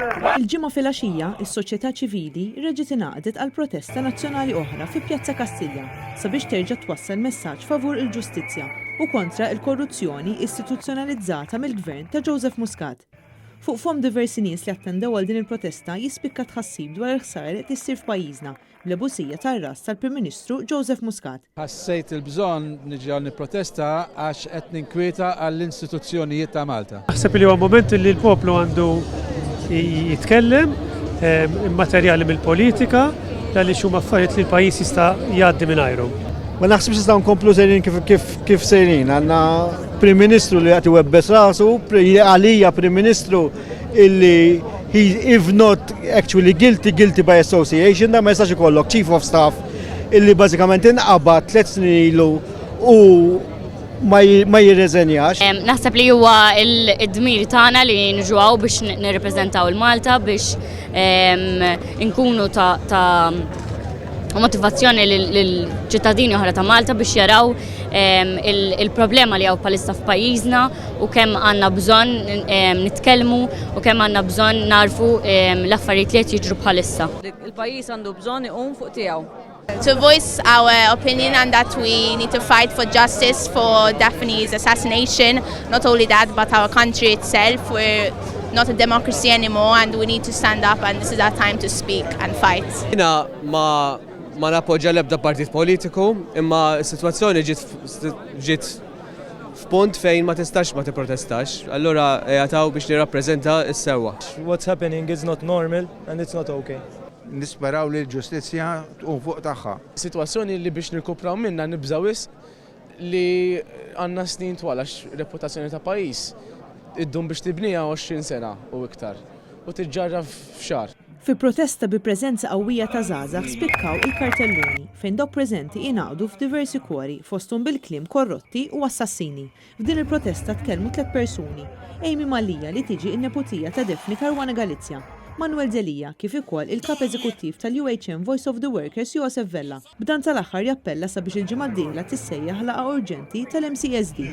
Il-ġimgħa filgħaxija, is-soċjetà ċivili reġgħet ingħaqdet għal protesta nazzjonali oħra fi Pjazza Kastilja sabiex terġa' twassal messaġġ favur il-ġustizzja u kontra l-korruzzjoni istituzzjonalizzata mill-gvern ta' Joseph Muscat. Fuq fom diversi nies li attendew għal din il-protesta jispikka tħassib dwar il-ħsara li tissir f'pajjiżna bl-ebusija tar-ras tal-Prim Ministru Joseph Muscat. Ħassejt il-bżonn niġi għal nipprotesta għax qed ninkwieta għall-istituzzjonijiet ta' Malta. Naħseb li huwa moment li l-poplu għandu jitkellem materjali mill-politika għaliex huma affarijiet li l-pajjiż jista' jgħaddi mingħajrhom. Ma naħsibx nistgħu nkomplu sejrin kif sejrin. Għandna Prim Ministru li qed iwebbes rasu, għalija Prim Ministru illi he if not actually guilty by association, da ma jistax ikollok Chief of Staff illi bażikament inqabad 3 snin ilu u ma jirreżenjax. Naħseb li huwa id-dmir tagħna li nġuaw biex nirrepreżentaw il-Malta biex inkunu ta' motivazzjoni lill-ċittadini oħra ta' Malta biex jaraw il-problema li hawn bħalissa f'pajjiżna u kemm għandna bżonn nitkellmu u kemm għandna bżonn narfu l-affarijiet li qed jiġru bħalissa. Il-pajjiż għandu bżonn iqum fuq tiegħu. To voice our opinion and that we need to fight for justice for Daphne's assassination. Not only that, but our country itself. We're not a democracy anymore and we need to stand up and this is our time to speak and fight. Jina ma nappoġġa l-ebda partit politiku, imma s-sitwazzjoni ġiet f'punt fejn ma tistax ma tipprotestax. Allura jagħtaw biex nirrappreżenta s-sewwa. What's happening is not normal and it's not okay. Nisperaw li l-ġustizzja tqum fuq tagħha. Situazzjoni li biex nirkupraw minna nibżawis li għandna snin twal għax reputazzjoni ta' pajjiż iddum biex tibnija 20 sena u iktar u tiġġarra f'xahar. Fi protesta bi preżenza qawwija ta' żgħażagħ spikkaw il-kartelluni fejn dawk preżenti ingħaqdu f'diversi kwori fosthom bil-kliem korrotti u assassini. F'din il-protesta tkellmu 3 persuni. Amy Malija li tiġi n-neputija ta' Daphne Caruana Galizia. Manuel Zelija kif ukoll il-kap eżekuttiv tal-UHM Voice of the Workers Joseph Vella. B'dan tal-aħħar jappella sabiex il-ġimgħa d-dieħla tissejjaħ laqgħa urġenti tal-MCSD.